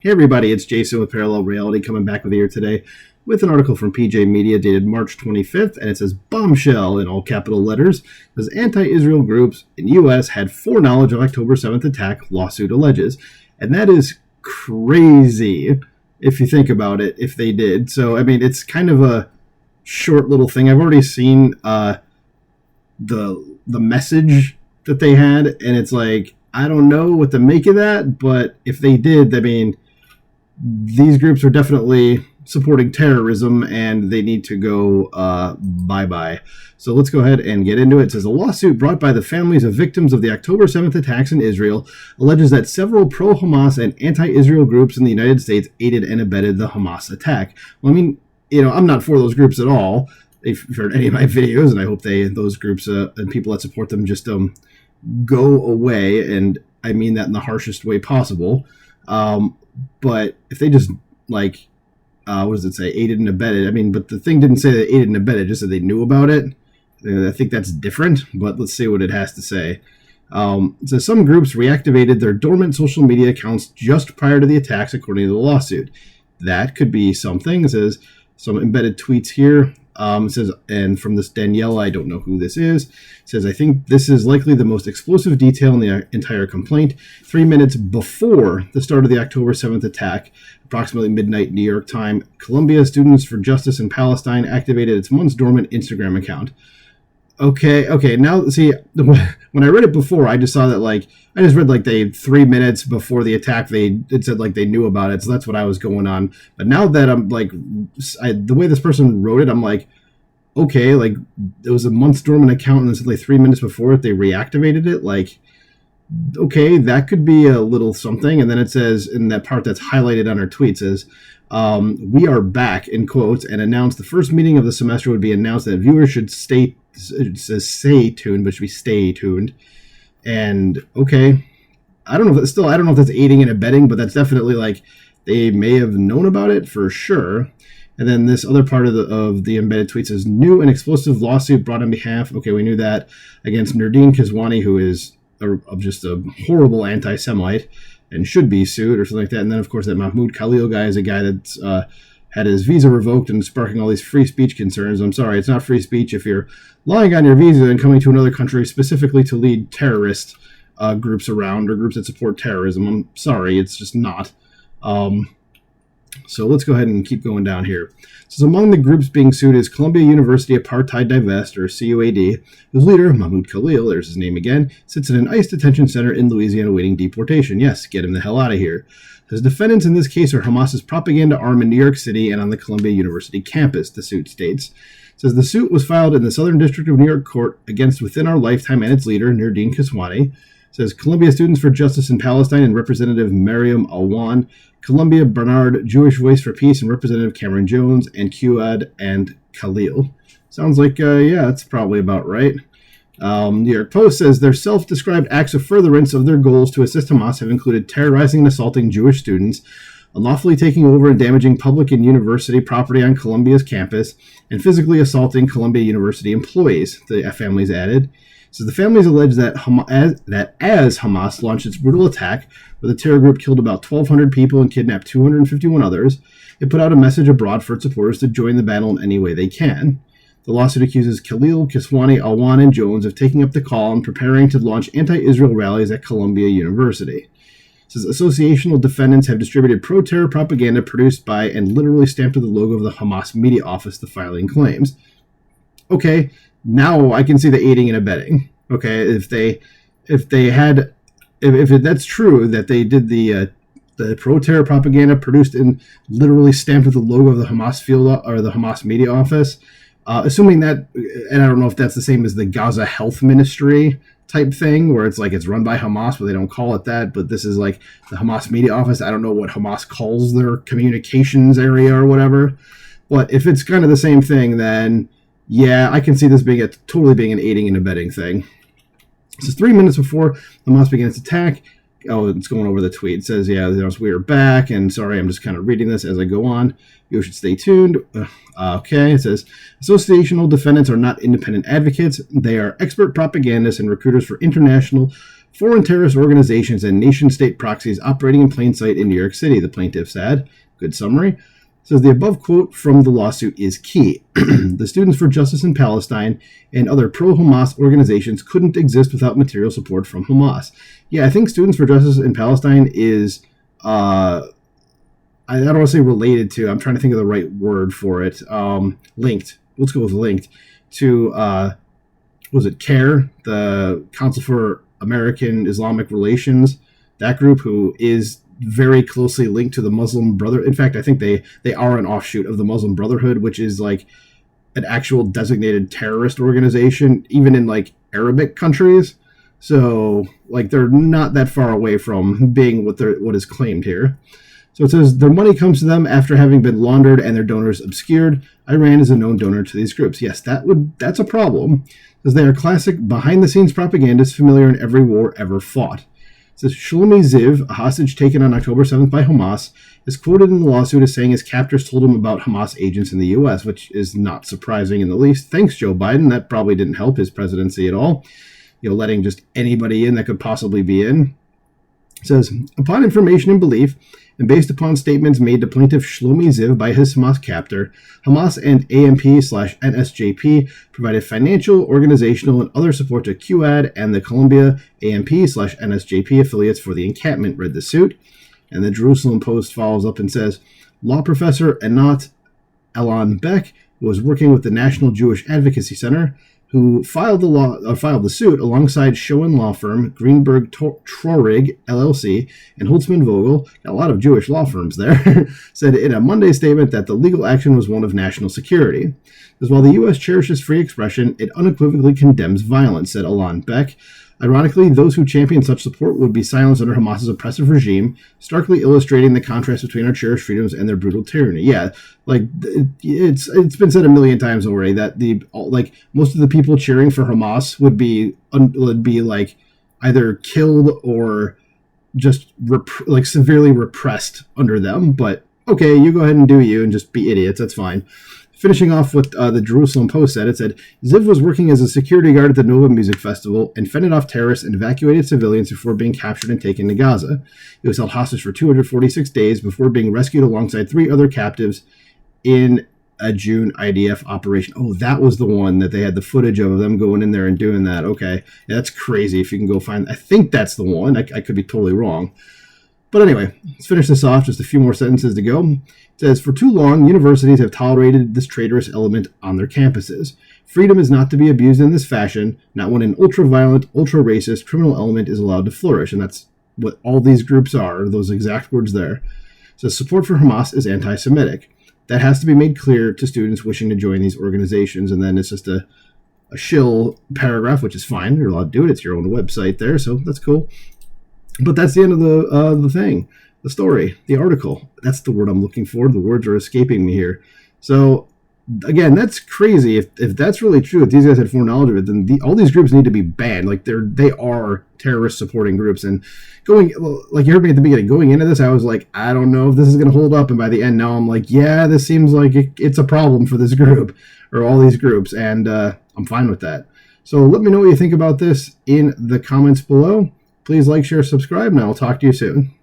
Hey everybody, it's Jason with Parallel Reality coming back with you here today with an article from PJ Media dated March 25th, and it says Bombshell in all capital letters. It says anti-Israel groups in U.S. had foreknowledge of October 7th attack, lawsuit alleges. And that is crazy if you think about it, if they did. So, I mean, it's kind of a short little thing. I've already seen the message that they had, and it's like, I don't know what to make of that, but if they did, I mean, these groups are definitely supporting terrorism, and they need to go bye-bye. So let's go ahead and get into it. It says a lawsuit brought by the families of victims of the October 7th attacks in Israel alleges that several pro-Hamas and anti-Israel groups in the United States aided and abetted the Hamas attack. Well, I mean, I'm not for those groups at all. If you've heard any of my videos, and I hope those groups and people that support them just go away, and I mean that in the harshest way possible. But if they just, what does it say, aided and abetted? I mean, but the thing didn't say they aided and abetted, just that they knew about it. I think that's different, but let's see what it has to say. It says some groups reactivated their dormant social media accounts just prior to the attacks, according to the lawsuit. That could be something. It says some embedded tweets here. It says, and from this Danielle, I don't know who this is, it says, I think this is likely the most explosive detail in the entire complaint. 3 minutes before the start of the October 7th attack, approximately midnight New York time, Columbia Students for Justice in Palestine activated its once dormant Instagram account. Okay, now, see, when I read it before, I just saw that, I just read, they 3 minutes before the attack, it said, they knew about it, so that's what I was going on. But now that I'm, the way this person wrote it, I'm like, okay, it was a month's dormant account, and then said, 3 minutes before it, they reactivated it, okay, that could be a little something. And then it says, in that part that's highlighted on our tweet, says, we are back, in quotes, and announced the first meeting of the semester would be announced that viewers should stay tuned, but should be stay tuned. And okay, I don't know if that's aiding and abetting, but that's definitely they may have known about it for sure. And then this other part of the embedded tweet says new and explosive lawsuit brought on behalf. Okay, we knew that, against Nurdin Kizwani, who is just a horrible anti-Semite and should be sued or something like that. And then of course that Mahmoud Khalil guy is a guy that's had his visa revoked and sparking all these free speech concerns. I'm sorry, it's not free speech if you're lying on your visa and coming to another country specifically to lead terrorist groups around, or groups that support terrorism. I'm sorry, it's just not. So let's go ahead and keep going down here. So among the groups being sued is Columbia University Apartheid Divest, or CUAD, whose leader, Mahmoud Khalil, there's his name again, sits in an ICE detention center in Louisiana awaiting deportation. Yes, get him the hell out of here. His defendants in this case are Hamas's propaganda arm in New York City and on the Columbia University campus, the suit states. It says the suit was filed in the Southern District of New York Court against Within Our Lifetime and its leader, Nurdin Kizwani. It says Columbia Students for Justice in Palestine and Representative Mariam Alwan, Columbia Bernard Jewish Voice for Peace and Representative Cameron Jones, and QAD and Khalil. Sounds like, yeah, that's probably about right. New York Post says their self-described acts of furtherance of their goals to assist Hamas have included terrorizing and assaulting Jewish students, unlawfully taking over and damaging public and university property on Columbia's campus, and physically assaulting Columbia University employees, the families added. So the families allege that as Hamas launched its brutal attack, where the terror group killed about 1,200 people and kidnapped 251 others, it put out a message abroad for its supporters to join the battle in any way they can. The lawsuit accuses Khalil, Kizwani, Alwan, and Jones of taking up the call and preparing to launch anti-Israel rallies at Columbia University. It says associational defendants have distributed pro-terror propaganda produced by and literally stamped with the logo of the Hamas media office, the filing claims. Okay, now I can see the aiding and abetting. Okay, if that's true that they did the pro-terror propaganda produced and literally stamped with the logo of the Hamas field or the Hamas media office, assuming that, and I don't know if that's the same as the Gaza Health Ministry type thing, where it's it's run by Hamas, but they don't call it that, but this is the Hamas media office. I don't know what Hamas calls their communications area or whatever, but if it's kind of the same thing, then yeah, I can see this being totally being an aiding and abetting thing. This is 3 minutes before Hamas began its attack. Oh, it's going over the tweet. It says, yeah, we are back. And sorry, I'm just kind of reading this as I go on. You should stay tuned. Okay, it says, associational defendants are not independent advocates. They are expert propagandists and recruiters for foreign terrorist organizations and nation-state proxies operating in plain sight in New York City, the plaintiffs add. Good summary. Says the above quote from the lawsuit is key. The Students for Justice in Palestine and other pro-Hamas organizations couldn't exist without material support from Hamas. Yeah, I think Students for Justice in Palestine is, I don't want to say related to, I'm trying to think of the right word for it, linked. Let's go with linked to, was it CARE, the Council for American Islamic Relations, that group who is very closely linked to the Muslim Brotherhood. In fact, I think they are an offshoot of the Muslim Brotherhood, which is like an actual designated terrorist organization, even in like Arabic countries. So like they're not that far away from being what is claimed here. So it says their money comes to them after having been laundered and their donors obscured. Iran is a known donor to these groups. Yes, that's a problem, because they are classic behind-the-scenes propagandists familiar in every war ever fought. It says Shlomi Ziv, a hostage taken on October 7th by Hamas, is quoted in the lawsuit as saying his captors told him about Hamas agents in the U.S., which is not surprising in the least. Thanks, Joe Biden. That probably didn't help his presidency at all. Letting just anybody in that could possibly be in. It says, upon information and belief, and based upon statements made to plaintiff Shlomi Ziv by his Hamas captor, Hamas and AMP/NSJP provided financial, organizational, and other support to QAD and the Columbia AMP/NSJP affiliates for the encampment, read the suit. And the Jerusalem Post follows up and says, law professor Anat Alon Beck, who was working with the National Jewish Advocacy Center, who filed the suit alongside Schoen law firm Greenberg Traurig LLC and Holtzman Vogel, got a lot of Jewish law firms there, said in a Monday statement that the legal action was one of national security. Because while the U.S. cherishes free expression, it unequivocally condemns violence, said Alon Beck. Ironically, those who champion such support would be silenced under Hamas's oppressive regime, starkly illustrating the contrast between our cherished freedoms and their brutal tyranny. Yeah, like it's been said a million times already that most of the people cheering for Hamas would be like either killed or just severely repressed under them. But okay, you go ahead and do you and just be idiots. That's fine. Finishing off what the Jerusalem Post said, it said, Ziv was working as a security guard at the Nova Music Festival and fended off terrorists and evacuated civilians before being captured and taken to Gaza. He was held hostage for 246 days before being rescued alongside 3 other captives in a June IDF operation. Oh, that was the one that they had the footage of them going in there and doing that. Okay, yeah, that's crazy. If you can go find, I think that's the one. I could be totally wrong. But anyway, let's finish this off. Just a few more sentences to go. It says, for too long, universities have tolerated this traitorous element on their campuses. Freedom is not to be abused in this fashion, not when an ultra-violent, ultra-racist criminal element is allowed to flourish. And that's what all these groups are, those exact words there. It says, support for Hamas is anti-Semitic. That has to be made clear to students wishing to join these organizations. And then it's just a shill paragraph, which is fine. You're allowed to do it. It's your own website there, so that's cool. But that's the end of the thing, the story, the article. That's the word I'm looking for. The words are escaping me here. So, again, that's crazy. If that's really true, if these guys had foreknowledge of it, then all these groups need to be banned. Like, they are terrorist supporting groups. And like you heard me at the beginning, going into this, I was like, I don't know if this is going to hold up. And by the end, now I'm like, yeah, this seems like it's a problem for this group or all these groups. And I'm fine with that. So let me know what you think about this in the comments below. Please like, share, subscribe, and I'll talk to you soon.